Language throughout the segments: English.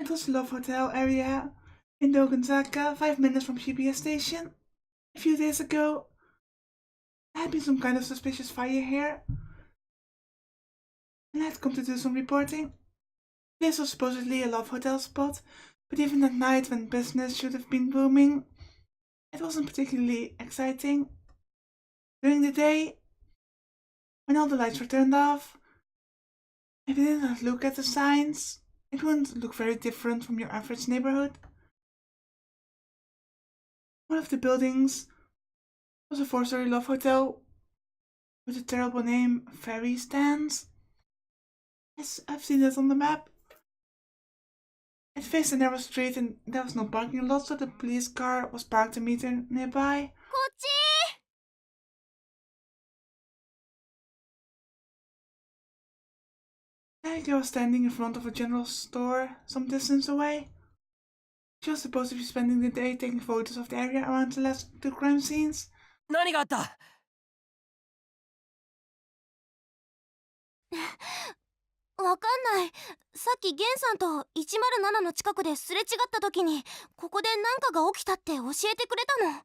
It was a love hotel area in Dogenzaka, 5 minutes from GPS station. A few days ago, there had been some kind of suspicious fire here, and I had come to do some reporting. This was supposedly a love hotel spot, but even at night when business should have been booming, it wasn't particularly exciting. During the day, when all the lights were turned off, if you did not look at the signs, it wouldn't look very different from your average neighborhood. One of the buildings was a 4-story love hotel with a terrible name, Ferry Stands. Yes, I've seen it on the map. It faced a narrow street and there was no parking lot, so the police car was parked a meter nearby. Erika was standing in front of a general store some distance away. She was supposed to be spending the day taking photos of the area around the last two crime scenes. 何があった？わかんない。さっきゲンさんと107の近くですれ違った時にここで何かが起きたって教えてくれたの。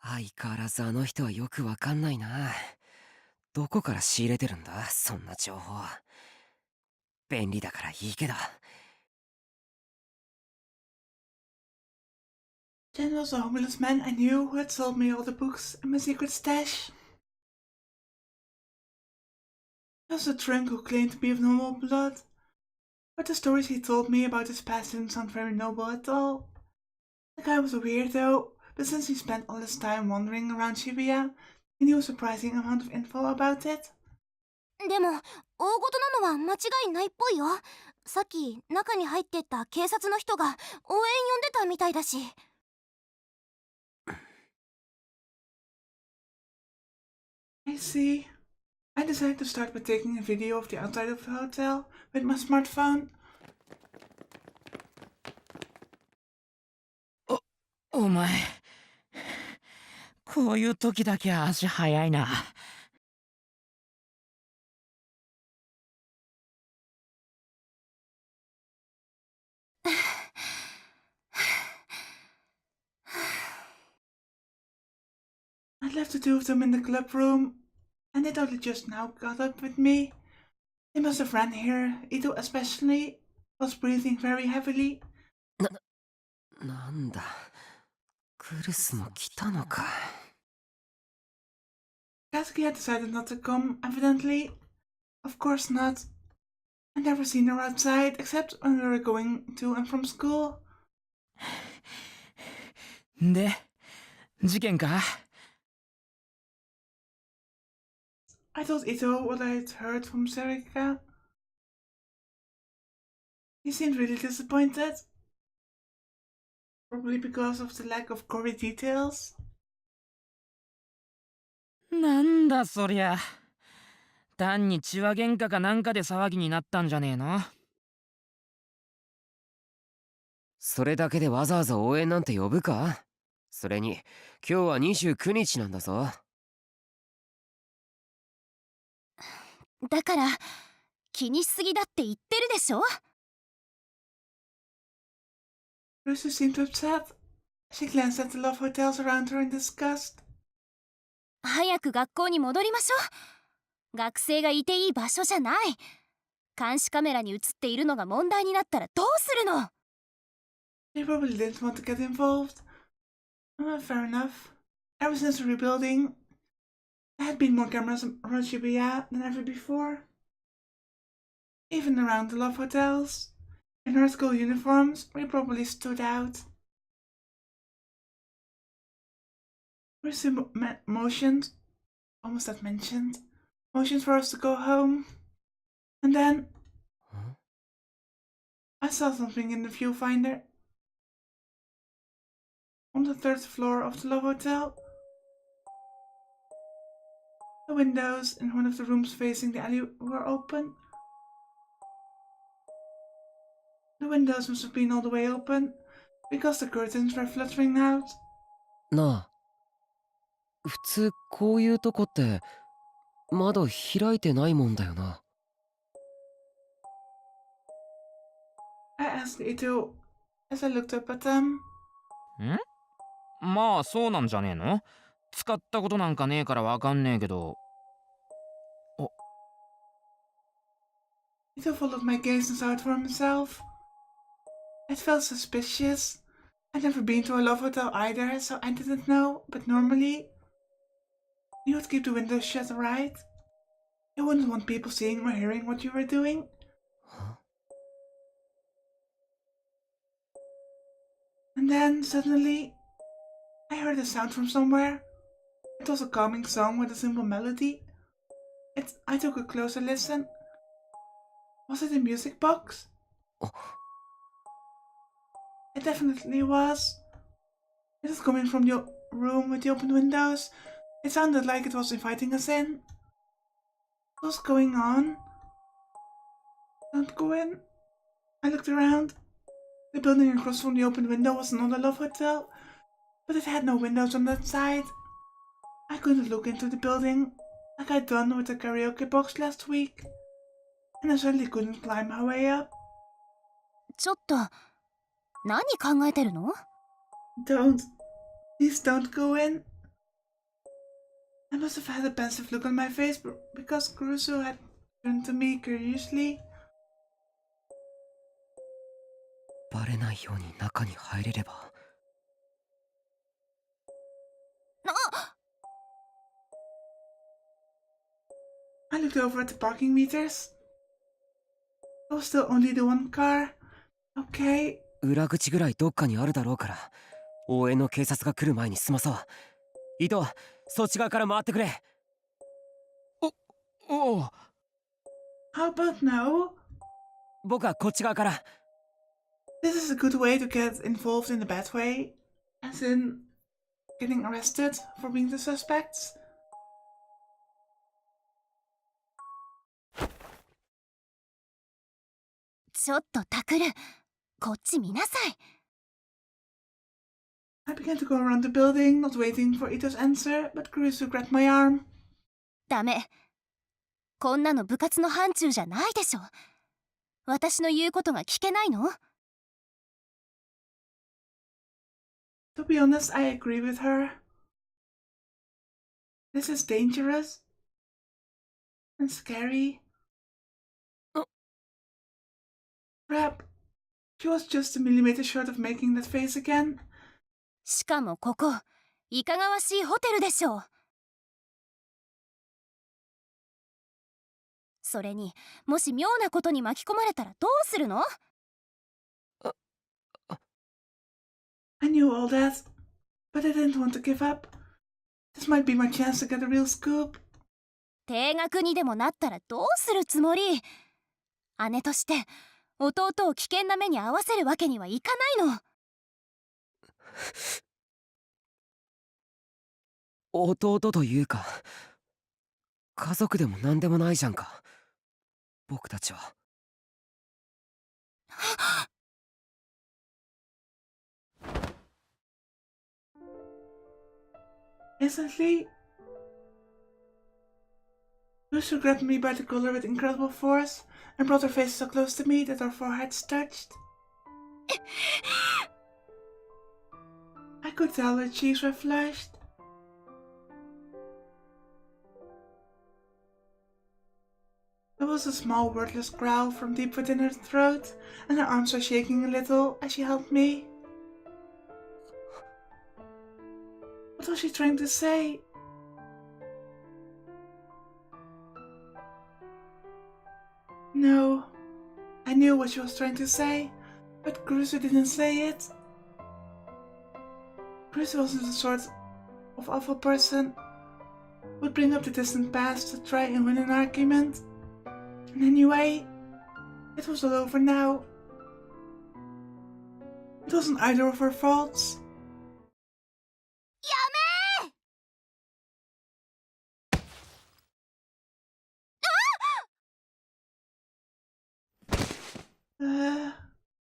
相変わらずあの人はよくわかんないな。どこから仕入れてるんだ、そんな情報。便利だからいいけど。Jen was a homeless man I knew who had sold me all the books and my secret stash. There was a drunk who claimed to be of noble blood, but the stories he told me about his past didn't sound very noble at all. The guy was a weirdo, but since he spent all his time wandering around Shibuya, he knew a surprising amount of info about it. でも大事なのは間違いないっぽいよ。さっき中に入ってった警察の人が応援呼んでたみたいだし。I see. I decided to start by taking a video of the outside of the hotel with my smartphone. お前、こういう時だけ足早いな。I'd left the two of them in the club room, and they'd only just now got up with me. They must have ran here. Ito especially was breathing very heavily. なんだ、クルスも来たのか。Katsuki had decided not to come, evidently. Of course not. I'd never seen her outside, except when we were going to and from school. で、事件か？ I told Ito what I had heard from Serika. He seemed really disappointed. Probably because of the lack of gory details. なんだそりゃ。単に血は喧嘩かなんかで騒ぎになったんじゃねえの？それだけでわざわざ応援なんて呼ぶか？それに今日は29日なんだぞ。だから気にしすぎだって言ってるでしょ。Lucy seemed upset. She glanced at the love hotels around her in disgust. 早く学校に戻りましょう。学生がいていい場所じゃない。監視カメラに映っているのが問題になったらどうするの？ They probably didn't want to get involved. Fair enough. Ever since the rebuilding, there had been more cameras around Shibuya than ever before. Even around the love hotels. In our school uniforms, we probably stood out. Lucy motioned, almost had mentioned, motioned for us to go home. And then I saw something in the viewfinder. On the 3rd floor of the Love Hotel. The windows in one of the rooms facing the alley were open. The windows must have been all the way open, because the curtains were fluttering out. なあ、普通こういうとこって窓開いてないもんだよな。asked Ito as I looked up at them. んまあそうなんじゃねえの？使ったことなんかねえからわかんねえけど。 Ito followed my gaze and saw it for himself. It felt suspicious. I'd never been to a love hotel either, so I didn't know, but normally you would keep the windows shut, right? You wouldn't want people seeing or hearing what you were doing. And then, suddenly, I heard a sound from somewhere. It was a calming song with a simple melody. I took a closer listen. Was it a music box? It definitely was. It was coming from the room with the open windows. It sounded like it was inviting us in. What was going on? Don't go in. I looked around. The building across from the open window was not a love hotel, but it had no windows on that side. I couldn't look into the building like I'd done with the karaoke box last week, and I certainly couldn't climb my way up. ちょっと何考えてるの？ Don't. Please don't go in. I must have had a pensive look on my face because Crusoe had turned to me curiously. バレないように中に入れれば。I looked over at the parking meters. There was still only the one car. Okay. 裏口ぐらいどっかにあるだろうから、応援の警察が来る前に済まそう。伊藤、そっち側から回ってくれ。おお。 How about now? 僕はこっち側から。 This is a good way to get involved in a bad way, as in getting arrested for being the suspects. ちょっとタクル、こっち見なさい。 I began to go around the building, not waiting for Ito's answer, but Crusoe grabbed my arm. ダメ。こんなの部活の範疇じゃないでしょ。私の言うことが聞けないの？ To be honest, I agree with her. This is dangerous and scary. Crap. She was just a millimeter short of making that face again. しかもここ、いかがわしいホテルでしょう。それに、もし妙なことに巻き込まれたらどうするの？ I knew all that, but I didn't want to give up. This might be my chance to get a real scoop. 停学にでもなったらどうするつもり？姉として弟を危険な目に遭わせるわけにはいかないの。弟というか、家族でも何でもないじゃんか、僕たちは。Instantly, Lucy grabbed me by the collar with incredible force and brought her face so close to me that our foreheads touched. I could tell her cheeks were flushed. There was a small wordless growl from deep within her throat, and her arms were shaking a little as she held me. What was she trying to say? No, I knew what she was trying to say, but Crusoe didn't say it. Crusoe wasn't the sort of awful person who would bring up the distant past to try and win an argument. And anyway, it was all over now. It wasn't either of her faults. やめ！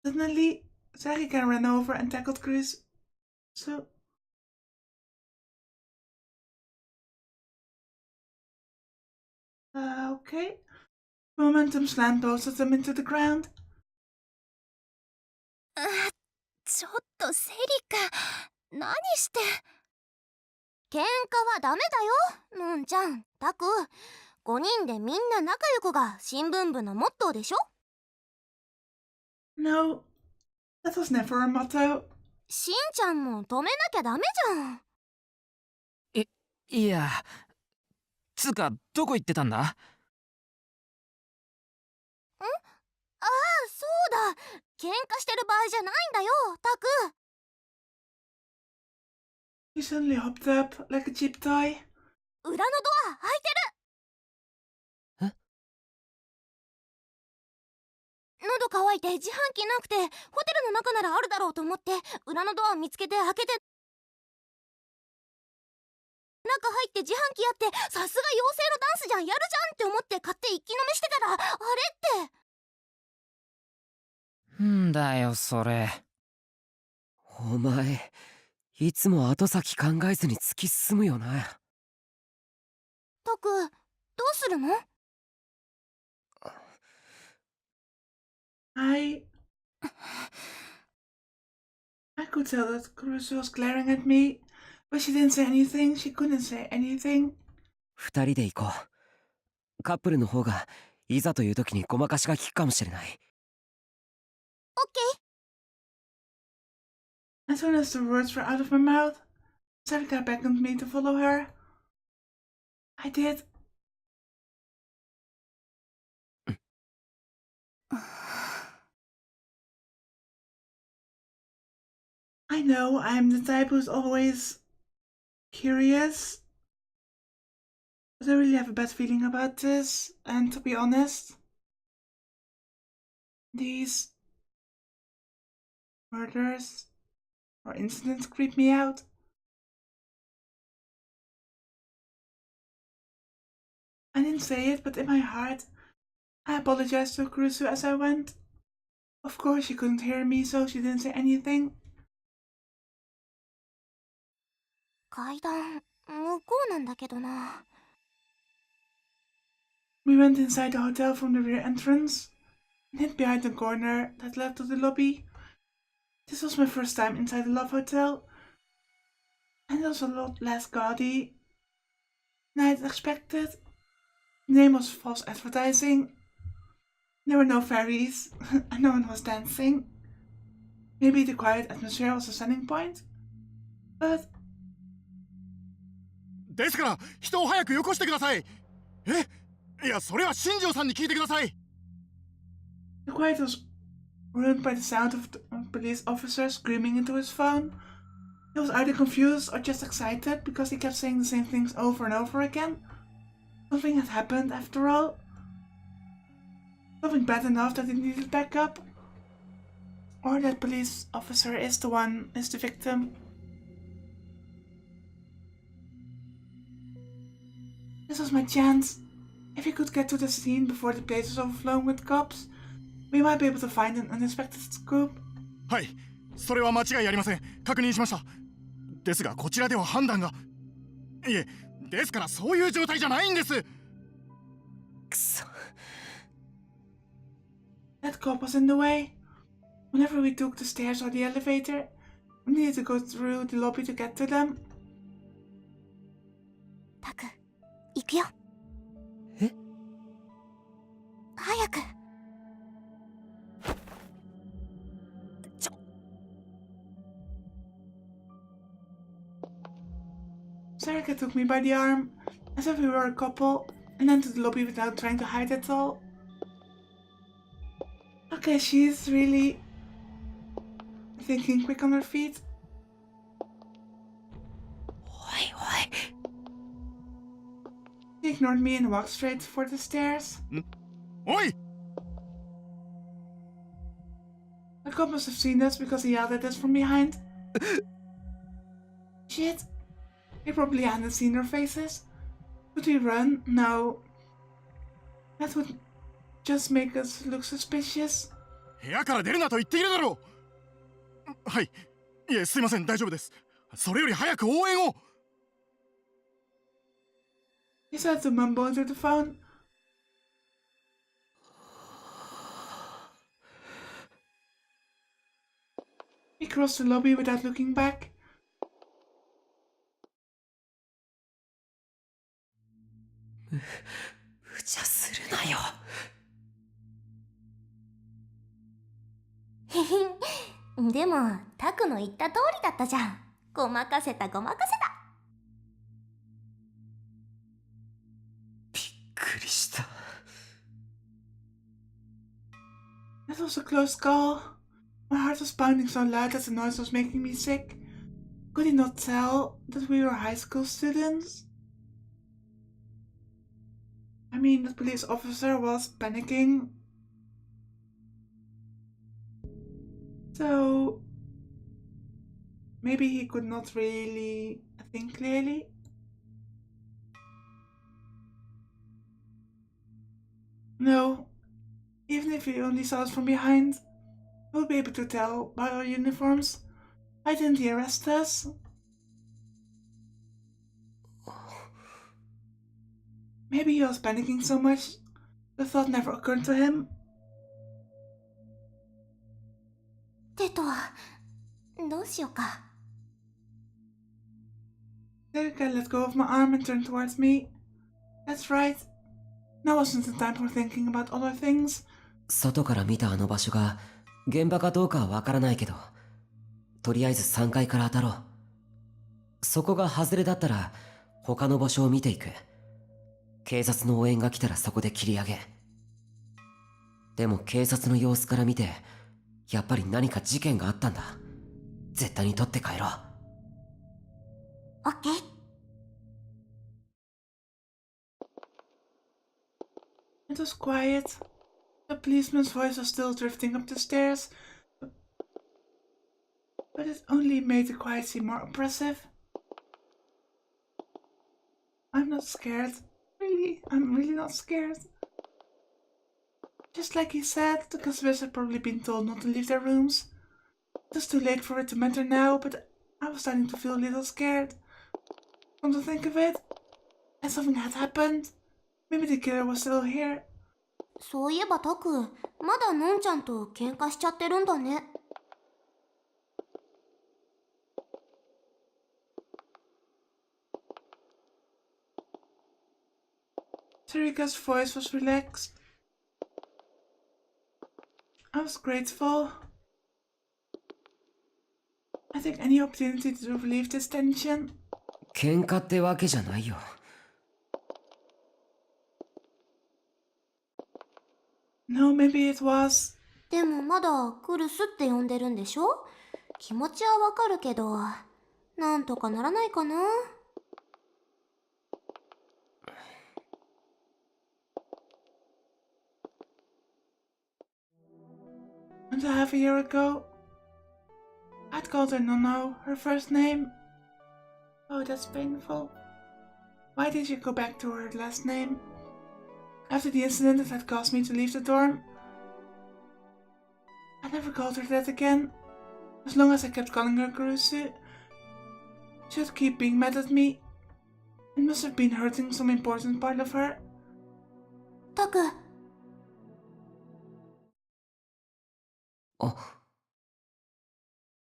Suddenly, Scaredy-Cat ran over and tackled Chris. Okay. Momentum slam posted them into the ground. ちょっとセリカ、何して。喧嘩はダメだよ、のんちゃん。タク、5人でみんな仲良くが新聞部のモットーでしょ。 No, that was never a motto. しんちゃんも止めなきゃダメじゃん。いや、つうかどこ行ってたんだ？ああ、そうだ。喧嘩してる場合じゃないんだよ、タク。 He suddenly hopped up like a cheap toy. 裏のドア開いてる。喉乾いて自販機なくてホテルの中ならあるだろうと思って裏のドアを見つけて開けて、中入って自販機やって、さすが妖精のダンスじゃん、やるじゃんって思って買って一気飲みしてたら、あれって。んだよそれ。お前いつも後先考えずに突き進むよな。タク、どうするの？I could tell that Caruso was glaring at me, but she didn't say anything. She couldn't say anything. 二人で行こう。カップルの方がいざという時にごまかしが効くかもしれない。オッケー。 As soon as the words were out of my mouth, Sarika beckoned me to follow her. I did. I know I'm the type who's always curious, but I really have a bad feeling about this, and to be honest, these murders or incidents creep me out. I didn't say it, but in my heart, I apologized to Kurusu as I went. Of course, she couldn't hear me, so she didn't say anything. 階段向こうなんだけどな。 We went inside the hotel from the rear entrance and hid behind the corner that led to the lobby. This was my first time inside a love hotel, and it was a lot less gaudy than I had expected. The name was false advertising. There were no fairies, and no one was dancing. Maybe the quiet atmosphere was a selling point, but ですから人を早くよこしてください。いや、それは新庄さんに聞いてください。 the quiet was ruined by the sound of the police officer screaming into his phone. He was either confused or just excited because he kept saying the same things over and over again. Something had happened after all. Something bad enough that it needed backup. Or that police officer is the victim. This was my chance. If we could get to the scene before the place was overflowing with cops, we might be able to find an unexpected scoop. はい、それは間違いありません。確認しました。ですがこちらでは判断が。いえ、ですからそういう状態じゃないんです。くそ。That cop was in the way. Whenever we took the stairs or the elevator, we needed to go through the lobby to get to them. タク、行くよ。え？早く。 Sarika took me by the arm, as if we were a couple, and then to the lobby without trying to hide it all. Okay, she's really thinking quick on her feet. おいおい。 She ignored me and walked straight for the stairs. おい！ The cop must have seen us because he yelled at us from behind. Shit. He probably hadn't seen our faces. Could we run? No. That would just make us look suspicious. 部屋から出るなと言っているだろう。はい。いえ、すいません、大丈夫です。それより早く応援を。 He started to mumble into the phone. across the lobby without looking back. Hehe. でもタクの言った通りだったじゃん。ごまかせたごまかせた。That was a close call. My heart was pounding so loud that the noise was making me sick. Could he not tell that we were high school students? I mean, the police officer was panicking. So, maybe he could not really think clearly. No, even if he only saw us from behind, he would be able to tell by our uniforms. Why didn't he arrest us? Maybe he was panicking so much, the thought never occurred to him. テトはどうしようか。Scaredy-Cat let go of my arm and turned towards me. That's right. Now wasn't the time for thinking about other things. 外から見たあの場所が現場かどうかはわからないけど、とりあえず3階から当たろう。そこが外れだったら他の場所を見ていく。警察の応援が来たらそこで切り上げ。でも警察の様子から見て、やっぱり何か事件があったんだ。絶対に取って帰ろう。オッケー。It was quiet. The policeman's voice was still drifting up the stairs, but it only made the quiet seem more oppressive. I'm not scared. Really, I'm really not scared. Just like he said, the customers had probably been told not to leave their rooms. It was too late for it to matter now, but I was starting to feel a little scared. Come to think of it, and something had happened. Maybe the killer was still here. そういえばタク、まだのんちゃんと喧嘩しちゃってるんだね。Sarika's voice was relaxed. I was grateful. I take any opportunity to relieve this tension. 喧嘩ってわけじゃないよ。No, maybe it was. でもまだクルスって呼んでるんでしょ。気持ちはわかるけど、なんとかならないかな。And a half a year ago, I'd called her Nono, her first name. Oh, that's painful. Why did you go back to her last name? After the incident that had caused me to leave the dorm, I never called her that again. As long as I kept calling her Kurusu, she would keep being mad at me. It must have been hurting some important part of her. タク。あ、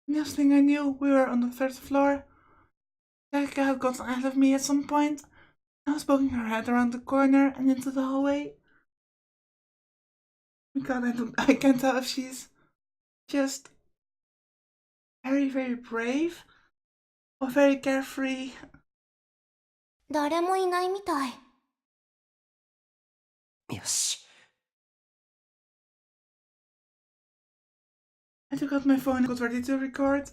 Next thing I knew, we were on the third floor. Sarika had gotten ahead of me at some point. I was poking her head around the corner and into the hallway. God, I can't tell if she's just very, very brave or very carefree. 誰もいないみたい。よし。I took out my phone and got ready to record.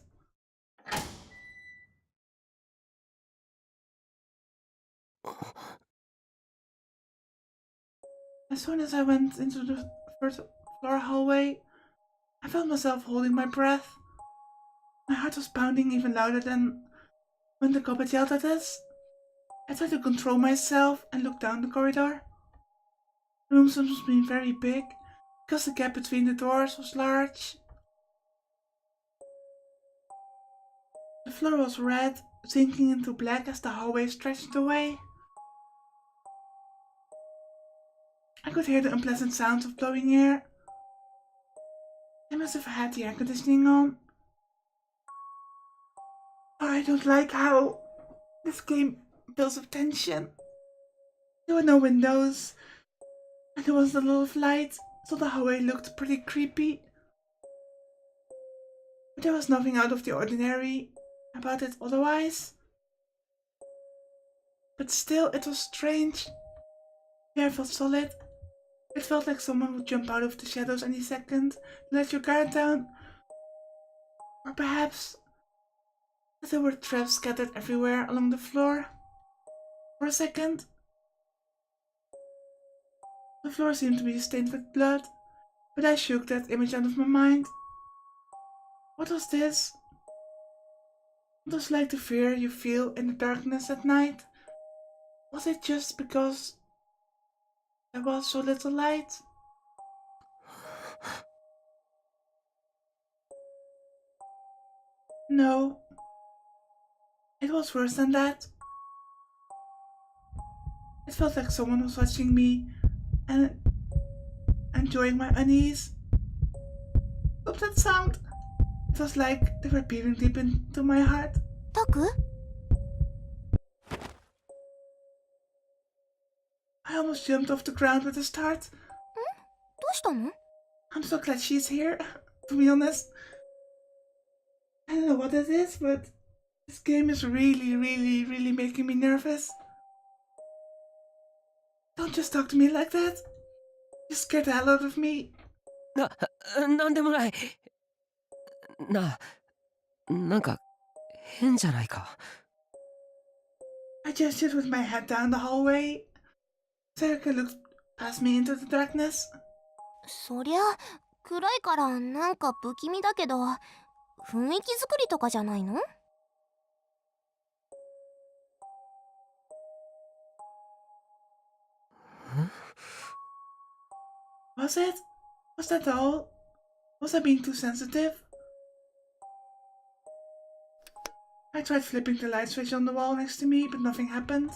As soon as I went into the first floor hallway, I felt myself holding my breath. My heart was pounding even louder than when the cop had yelled at us. I tried to control myself and look down the corridor. The rooms must have been very big, because the gap between the doors was large. The floor was red, sinking into black as the hallway stretched away. I could hear the unpleasant sounds of blowing air. They must have had the air conditioning on. I don't like how this game builds up tension. There were no windows, and there was a lot of light, so the hallway looked pretty creepy. But there was nothing out of the ordinary about it otherwise. But still, it was strange. The air felt solid. It felt like someone would jump out of the shadows any second, let your guard down. Or perhaps that there were traps scattered everywhere along the floor. For a second, the floor seemed to be stained with blood, but I shook that image out of my mind. What was this? What was like the fear you feel in the darkness at night? Was it just because there was so little light? No. It was worse than that. It felt like someone was watching me and enjoying my unease. Stop that sound! It was like they were peering deep into my heart. タク I almost jumped off the ground with a start. どうしたの I'm so glad she's here, to be honest. I don't know what it is, but this game is really making me nervous. Don't just talk to me like that. You scared the hell out of me. なんでもない。なんか変じゃないか。I gestured with my head down the hallway. Serika looked past me into the darkness. そりゃ暗いからなんか不気味だけど雰囲気作りとかじゃないの Was it? Was that all? Was I being too sensitive? I tried flipping the light switch on the wall next to me, but nothing happened.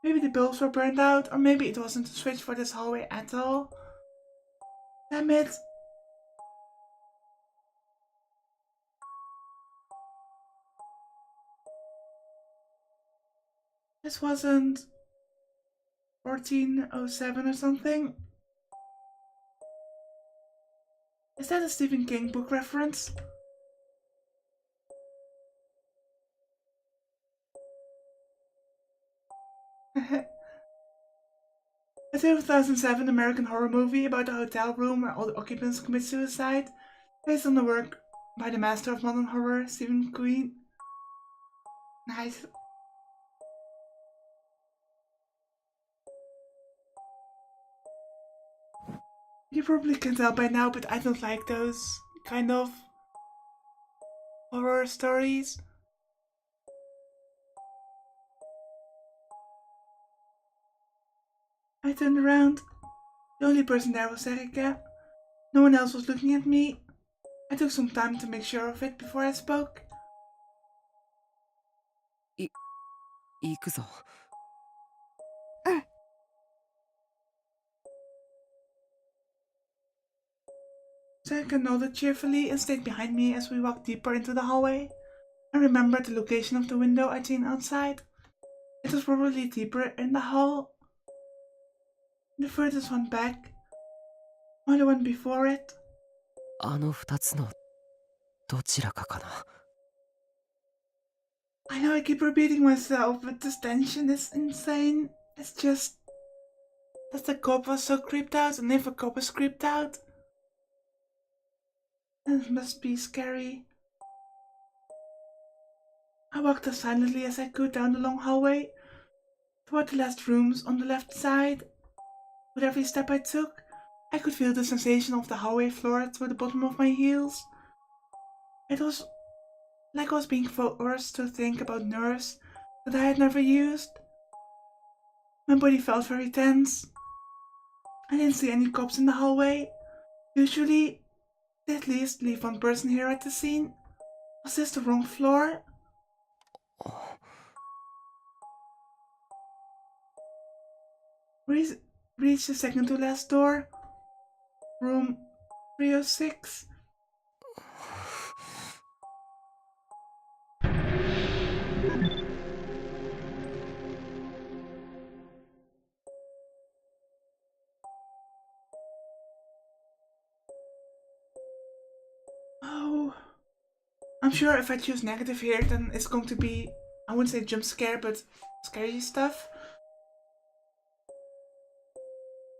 Maybe the bulbs were burned out, or maybe it wasn't a switch for this hallway at all. Damn it. This wasn't 1407 or something. Is that a Stephen King book reference? A 2007 American horror movie about a hotel room where all the occupants commit suicide, based on the work by the master of modern horror, Stephen King. Nice. You probably can tell by now, but I don't like those kind of horror stories. I turned around. The only person there was Scaredy-Cat. No one else was looking at me. I took some time to make sure of it before I spoke. 行くぞ。Scaredy-Cat nodded cheerfully and stayed behind me as we walked deeper into the hallway. I remembered the location of the window I'd seen outside. It was probably deeper in the hall. The furthest one back. Or the one before it. あの二つのどちらかかな。I know I keep repeating myself, but this tension is insane. It's just that the cop was so creeped out, and if a cop is creeped out, then it must be scary. I walked as silently as I could down the long hallway, toward the last rooms on the left side. With every step I took, I could feel the sensation of the hallway floor through the bottom of my heels. It was like I was being forced to think about nerves that I had never used. My body felt very tense. I didn't see any cops in the hallway. Usually, they at least leave one person here at the scene. Was this the wrong floor? Reached the second to last door. Room 306. sure if I choose negative here, then it's going to be, I wouldn't say jump scare, but scary stuff.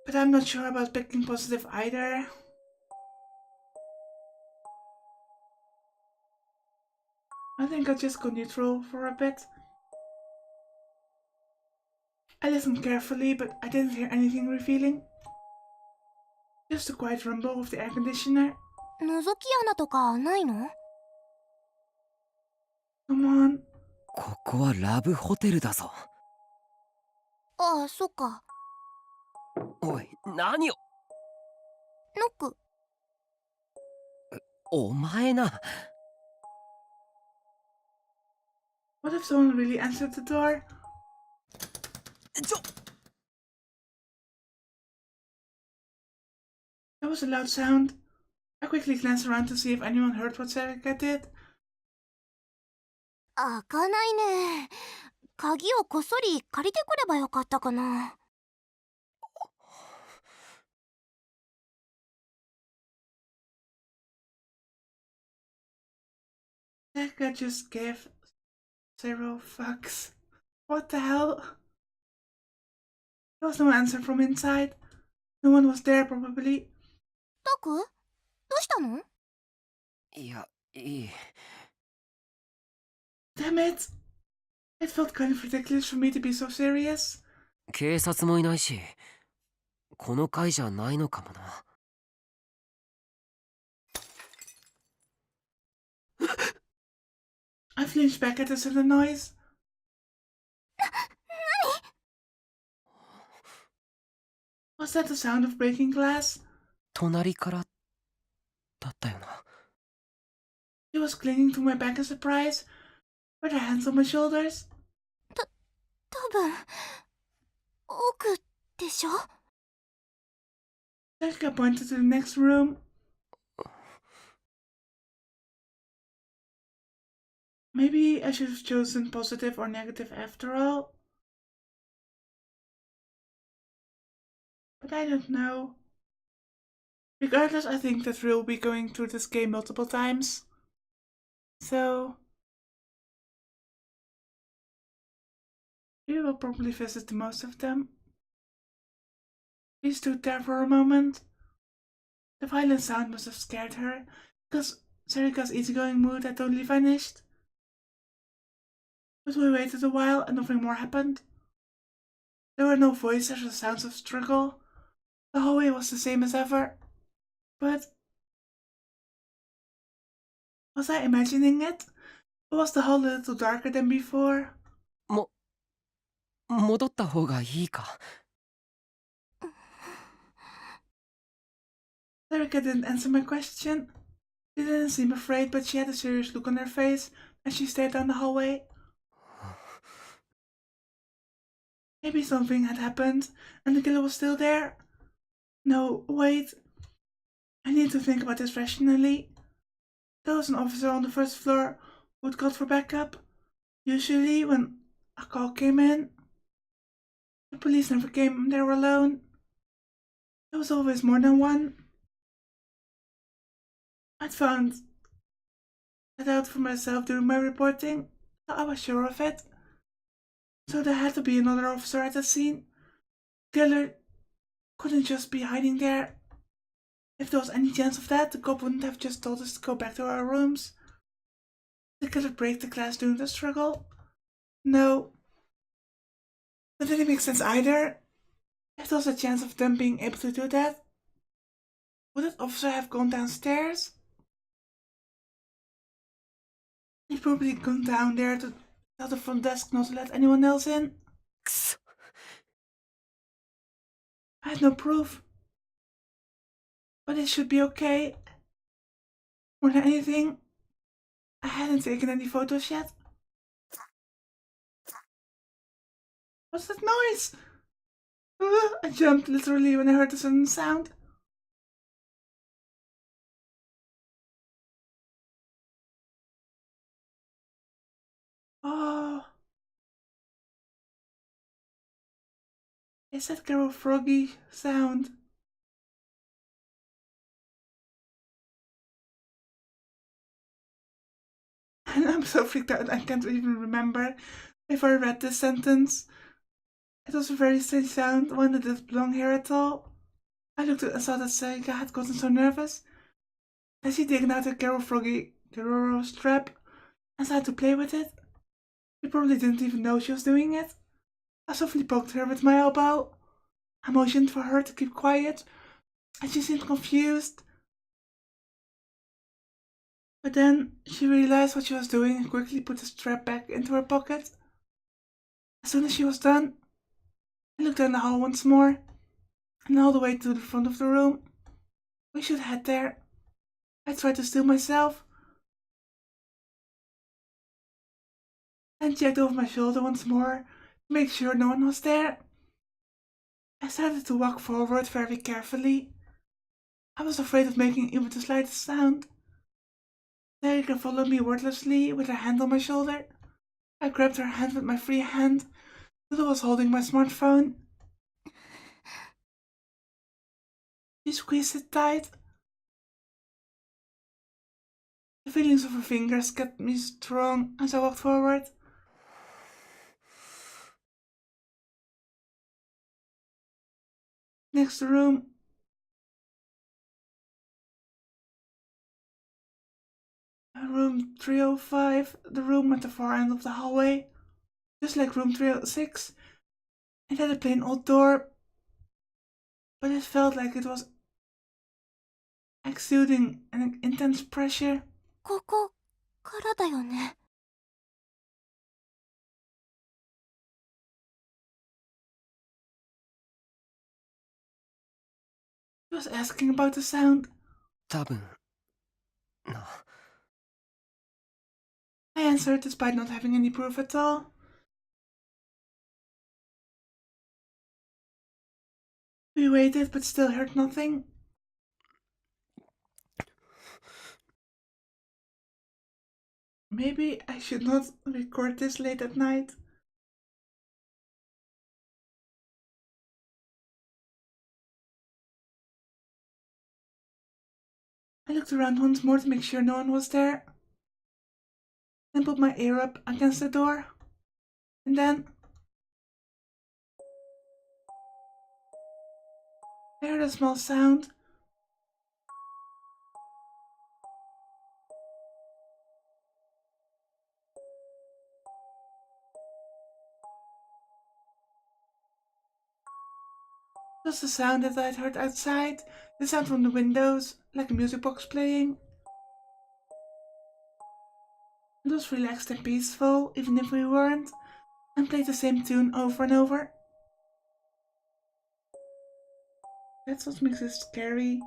But I'm not sure about picking positive either. I think I'll just go neutral for a bit. I listened carefully, but I didn't hear anything revealing. Just a quiet rumble of the air conditioner. 覗き穴とかないの？ Come on. ここはラブホテルだぞ。ああ、そっか。おい、何を。ノック。お前な。What if someone really answered the door? ちょ。 There was a loud sound. I quickly glanced around to see if anyone heard what Scaredy-Cat did. 開かないね。鍵をこっそり借りてくればよかったかな。Scaredy-Cat just gave 0 fucks. What the hell? There was no answer from inside. No one was there, probably. タク？どうしたの？いや、いい。Damn it! It felt kind of ridiculous for me to be so serious. 警察もいないし、この階じゃないのかもな。I flinched back at the sudden noise. 何？ Was that the sound of breaking glass? 隣からだったよな。She was clinging to my back in surprise, with her hands on my shoulders. 多分奥でしょ？ Jessica pointed to the next room. Maybe I should have chosen positive or negative after all. But I don't know. Regardless, I think that we'll be going through this game multiple times. So we will probably visit most of them. We stood there for a moment. The violent sound must have scared her, because Serika's easygoing mood had totally vanished. But we waited a while and nothing more happened. There were no voices or sounds of struggle. The hallway was the same as ever. But was I imagining it? Or was the hall a little darker than before? 戻った方がいいか。Serika didn't answer my question. She didn't seem afraid, but she had a serious look on her face as she stared down the hallway. Maybe something had happened and the killer was still there. No, wait. I need to think about this rationally. There was an officer on the first floor who'd called for backup. Usually when a call came in, the police never came, they were alone. There was always more than one. I'd found that out for myself during my reporting, so I was sure of it. So there had to be another officer at the scene. Killer couldn't just be hiding there. If there was any chance of that, the cop wouldn't have just told us to go back to our rooms. Did the killer break the glass during the struggle? No. That didn't make sense either. If there was a chance of them being able to do that, would that officer have gone downstairs? He'd probably gone down there to tell the front desk not to let anyone else in. くそ。 I had no proof. But it should be okay. More than anything, I hadn't taken any photos yet. What's that noise? I jumped literally when I heard the sudden sound. Oh. It's that Carol Froggy sound. And I'm so freaked out I can't even remember if I read this sentence. It was a very strange sound, one that didn't belong here at all. I looked and saw that Sega had gotten so nervous that she taken out her Keroro strap and started to play with it. She probably didn't even know she was doing it. I softly poked her with my elbow. I motioned for her to keep quiet, and she seemed confused. But then she realized what she was doing and quickly put the strap back into her pocket. As soon as she was done, I looked down the hall once more, and all the way to the front of the room. We should head there. I tried to steel myself, and checked over my shoulder once more to make sure no one was there. I started to walk forward very carefully. I was afraid of making even the slightest sound. Erika followed me wordlessly with her hand on my shoulder. I grabbed her hand with my free hand. Lulu was holding my smartphone. She squeezed it tight. The feelings of her fingers kept me strong as I walked forward. Next room. Room 305, the room at the far end of the hallway. Just like room 306. It had a plain old door, but it felt like it was exuding an intense pressure. ここからだよね。She was asking about the sound. 多分な。I answered despite not having any proof at all. We waited but still heard nothing. Maybe I should not record this late at night. I looked around once more to make sure no one was there. Then put my ear up against the door. And then I heard a small sound. It was the sound that I'd heard outside, the sound from the windows, like a music box playing. It was relaxed and peaceful, even if we weren't, and played the same tune over and over. That's what makes it scary.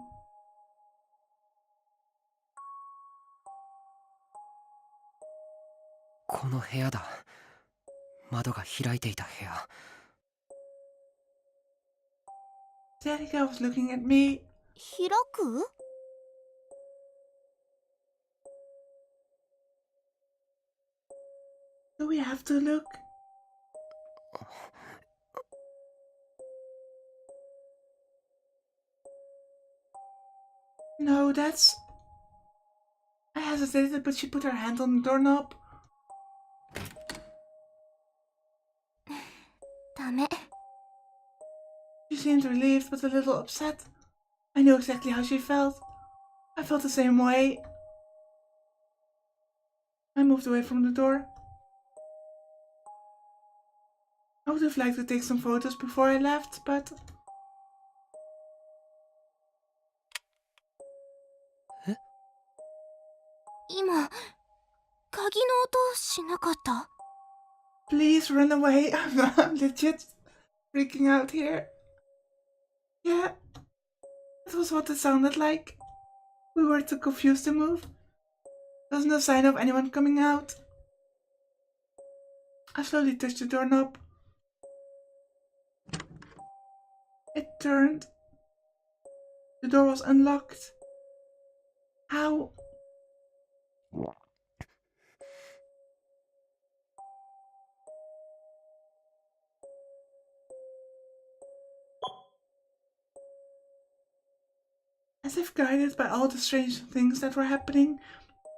この部屋だ。窓が開いていた部屋。Erika was looking at me. 開く？ Do we have to look? No, that's... I hesitated, but she put her hand on the doorknob. ダメ。 She seemed relieved, but a little upset. I knew exactly how she felt. I felt the same way. I moved away from the door. I would have liked to take some photos before I left, but... え？今、鍵の音しなかった？ Please run away. I'm legit freaking out here. Yeah, that was what it sounded like. We were too confused to move. There was no sign of anyone coming out. I slowly touched the doorknob. It turned. The door was unlocked. How? As if guided by all the strange things that were happening,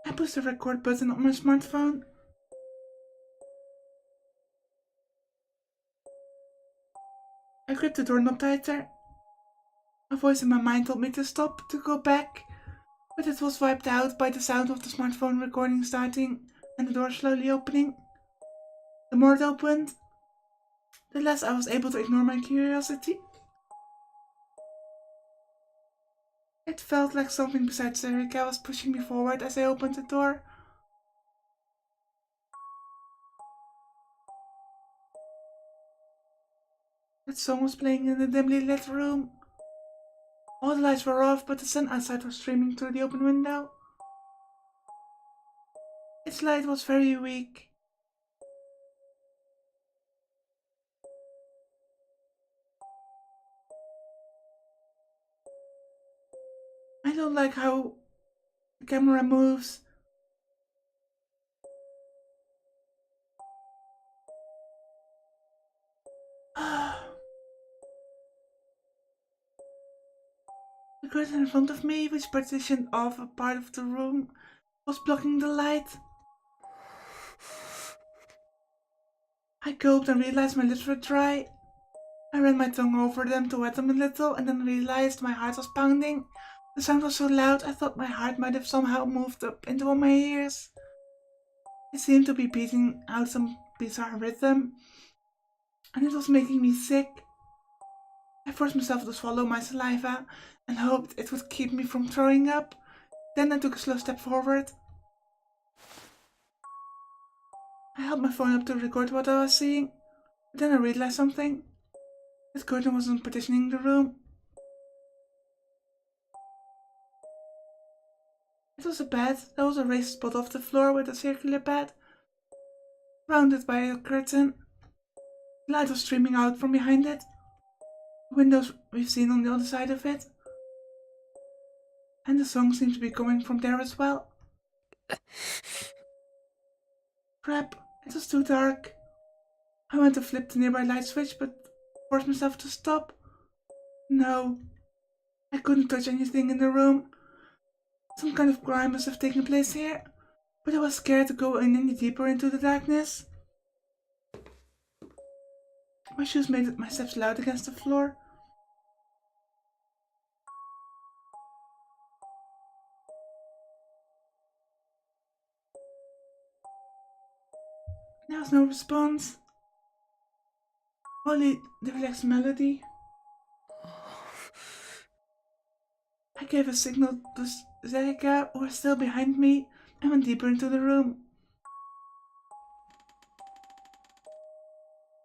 I pushed the record button on my smartphone. I gripped the doorknob tighter. A voice in my mind told me to stop, to go back, but it was wiped out by the sound of the smartphone recording starting and the door slowly opening. The more it opened, the less I was able to ignore my curiosity. It felt like something besides Scaredy-Cat was pushing me forward as I opened the door. That song was playing in the dimly lit room. All the lights were off, but the sun outside was streaming through the open window. Its light was very weak. I don't like how the camera moves. The curtain in front of me, which partitioned off a part of the room, was blocking the light. I gulped and realized my lips were dry. I ran my tongue over them to wet them a little, and then realized my heart was pounding. The sound was so loud I thought my heart might have somehow moved up into my ears. It seemed to be beating out some bizarre rhythm, and it was making me sick. I forced myself to swallow my saliva and hoped it would keep me from throwing up. Then I took a slow step forward. I held my phone up to record what I was seeing, but then I realized something. The curtain wasn't partitioning the room. It was a bed. There was a raised spot off the floor with a circular bed, rounded by a curtain. The light was streaming out from behind it. The windows we've seen on the other side of it. And the song seemed to be coming from there as well. Crap, it was too dark. I went to flip the nearby light switch, but forced myself to stop. No, I couldn't touch anything in the room. Some kind of crime must have taken place here, but I was scared to go in any deeper into the darkness. My shoes made my steps loud against the floor. There was no response. Only the relaxed melody. I gave a signal to Scaredy-Cat, who was still behind me, and went deeper into the room.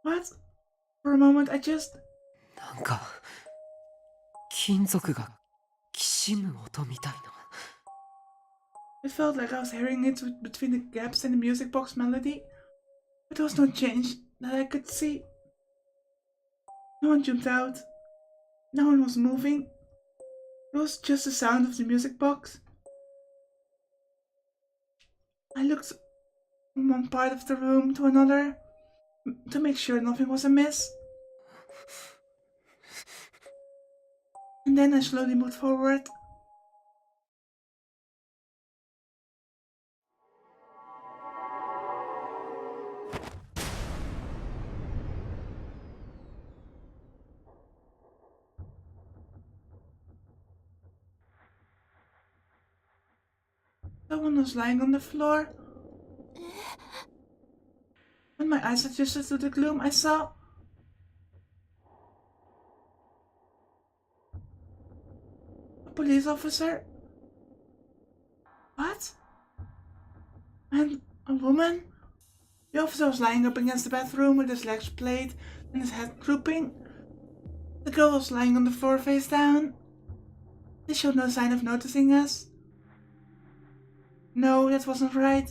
What? For a moment I just... なんか金属がきしむ音みたいな。 It felt like I was hearing it between the gaps in the music box melody, but there was no change that I could see. No one jumped out. No one was moving. It was just the sound of the music box. I looked from one part of the room to another to make sure nothing was amiss. And then I slowly moved forward. Someone was lying on the floor. When my eyes adjusted to the gloom, I saw... a police officer. What? And a woman? The officer was lying up against the bathroom with his legs splayed and his head drooping. The girl was lying on the floor face down. They showed no sign of noticing us. No, that wasn't right.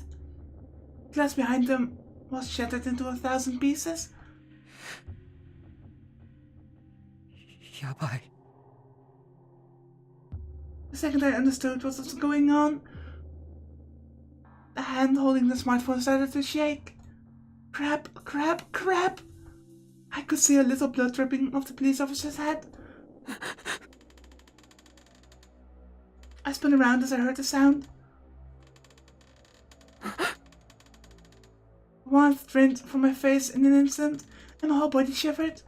The glass behind them was shattered into 1,000 pieces. やばい。 The second I understood what was going on, the hand holding the smartphone started to shake. Crap, crap, crap! I could see a little blood dripping off the police officer's head. I spun around as I heard the sound. Warmth drained from my face in an instant, and my whole body shivered.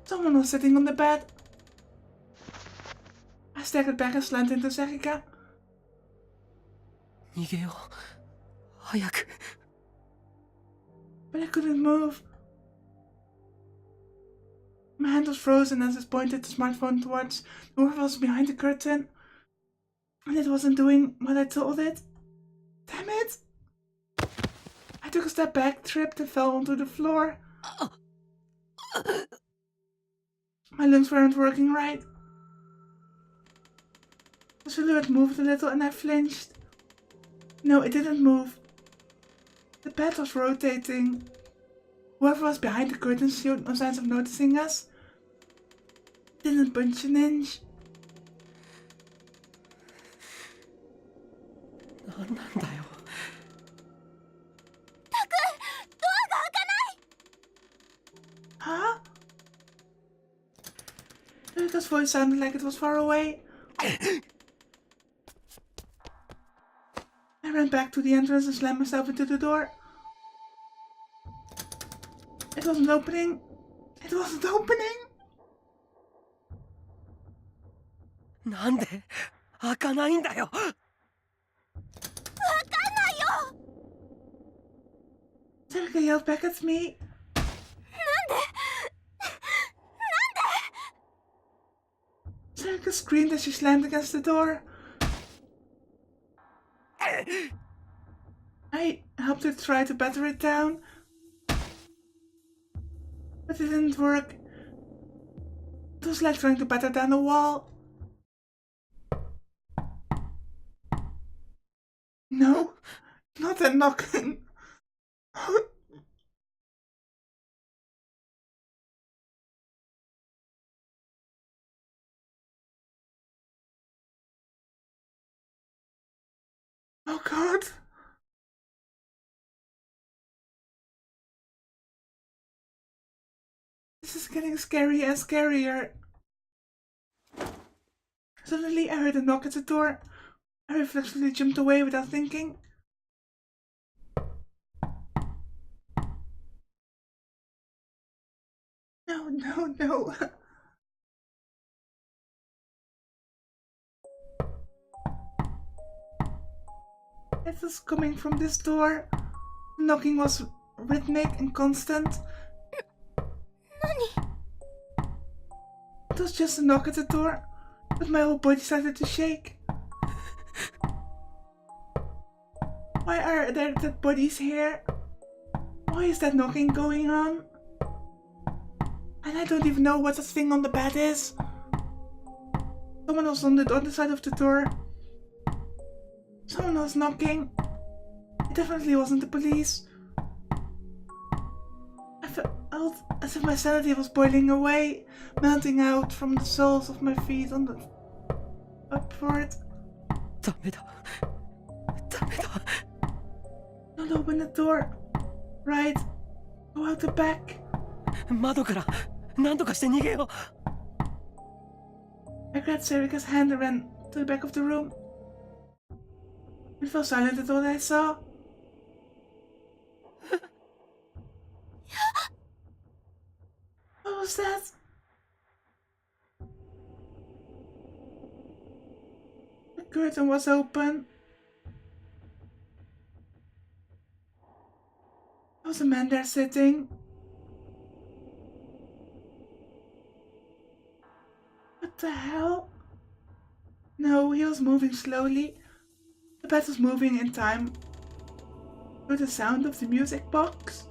Someone was sitting on the bed. I staggered back and slammed into Serika. 逃げよう。早く。 But I couldn't move. My hand was frozen as I pointed the smartphone towards whoever was behind the curtain. And it wasn't doing what I told it. Damn it! I took a step back, tripped and fell onto the floor. My lungs weren't working right. The silhouette moved a little and I flinched. No, it didn't move. The bed was rotating. Whoever was behind the curtain showed no signs of noticing us. Didn't punch an inch. 何なんだよ。Huh? Erika's voice sounded like it was far away. I ran back to the entrance and slammed myself into the door. It wasn't opening. It wasn't opening. なんで開かないんだよ。 Serika yelled back at me. Serika screamed as she slammed against the door. I helped her try to batter it down, but it didn't work. It was like trying to batter down a wall. No, not that knocking. Oh God. This is getting scarier and scarier. Suddenly I heard a knock at the door. I reflexively jumped away without thinking. No, no, no. It was coming from this door. The knocking was rhythmic and constant. It was just a knock at the door, but my whole body started to shake. Why are there dead bodies here? Why is that knocking going on? And I don't even know what that thing on the bed is. Someone was on the other side of the door. Someone was knocking. It definitely wasn't the police. I felt as if my sanity was boiling away, melting out from the soles of my feet on the upward. ダメだ。ダメだ。 Don't open the door. Right. Go out the back. 窓から何とかして逃げよう。 I grabbed Serika's hand and ran to the back of the room. It fell silent at what I saw. What was that? The curtain was open. There was a man there sitting. What the hell? No, he was moving slowly. The bed was moving in time with the sound of the music box.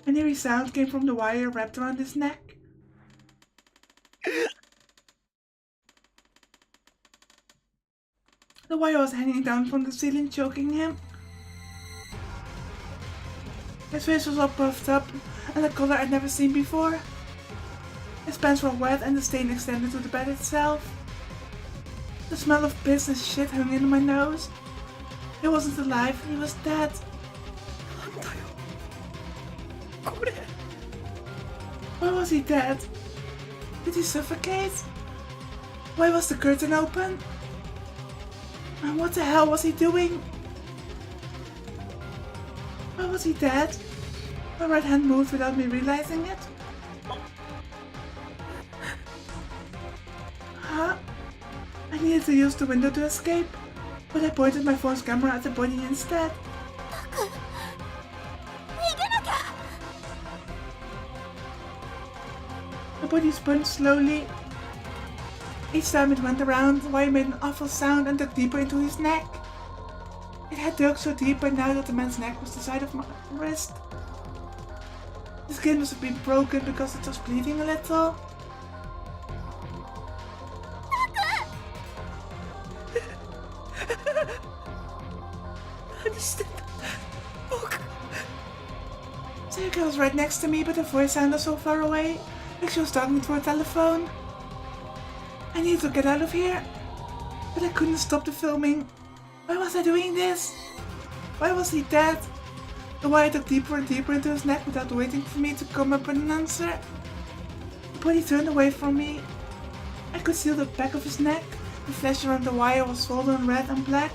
An eerie sound came from the wire wrapped around his neck. The wire was hanging down from the ceiling, choking him. His face was all puffed up and a color I'd never seen before. His pants were wet and the stain extended to the bed itself. The smell of piss and shit hung in my nose. He wasn't alive, he was dead. なんだよ。これ。 Why was he dead? Did he suffocate? Why was the curtain open? And what the hell was he doing? Why was he dead? My right hand moved without me realizing it. Huh? I needed to use the window to escape, but I pointed my phone's camera at the body instead. The body spun slowly. Each time it went around, the wire made an awful sound and dug deeper into his neck. It had dug so deep by now that the man's neck was the side of my wrist. The skin must have been broken because it was bleeding a little. Sayaka was right next to me, but her voice sounded so far away, like she was talking through a telephone. I needed to get out of here, but I couldn't stop the filming. Why was I doing this? Why was he dead? The wire dug deeper and deeper into his neck without waiting for me to come up with an answer. The body turned away from me. I could see the back of his neck. The flesh around the wire was swollen red and black.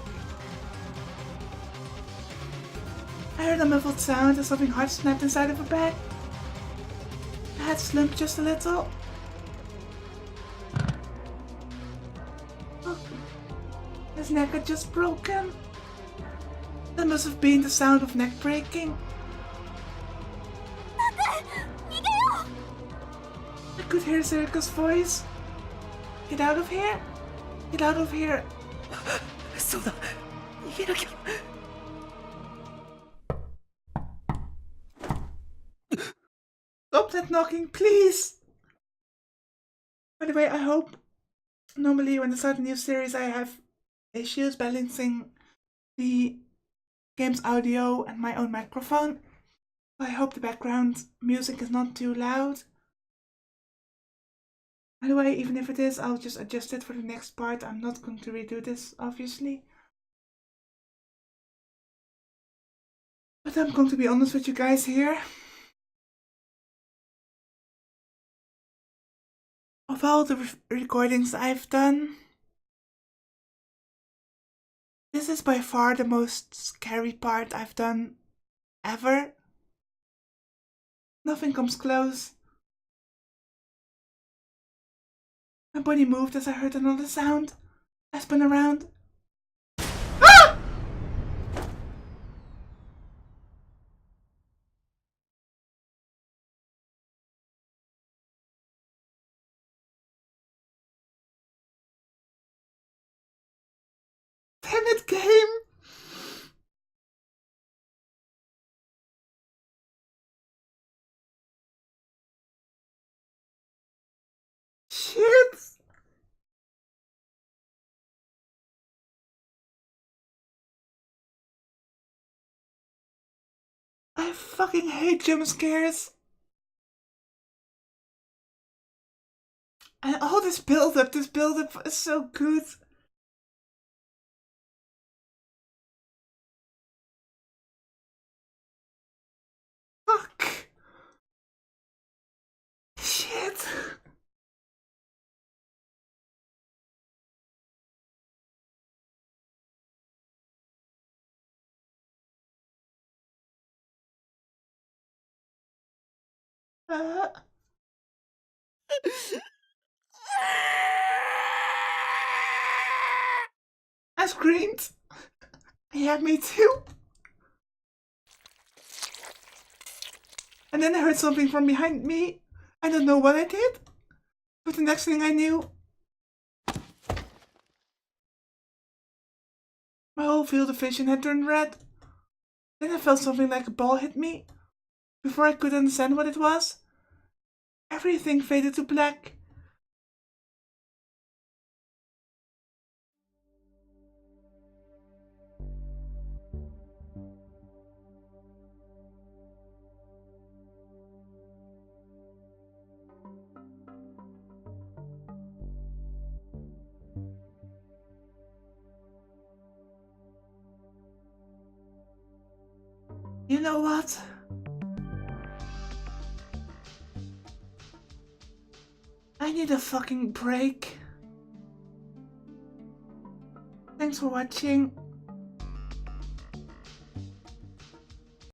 I heard a muffled sound as something hard snapped inside of a bag. The head slumped just a little. Oh, his neck had just broken. That must have been the sound of neck breaking. I could hear Circus' voice. Get out of here! Get out of here! Stop that knocking, please! By the way, I hope normally when I start a new series I have issues balancing the game's audio and my own microphone. I hope the background music is not too loud. By the way, even if it is, I'll just adjust it for the next part. I'm not going to redo this, obviously. But I'm going to be honest with you guys here. Of all the recordings I've done, this is by far the most scary part I've done ever. Nothing comes close. My body moved as I heard another sound. I spun around. Ah! Damn it, game! Shit! I fucking hate jump scares. And all this build-up is so good. Fuck. Shit. I screamed. Yeah, me too. And then I heard something from behind me. I don't know what I did, but the next thing I knew, my whole field of vision had turned red. Then I felt something like a ball hit me. Before I could understand what it was, everything faded to black. You know what? I need a fucking break. Thanks for watching.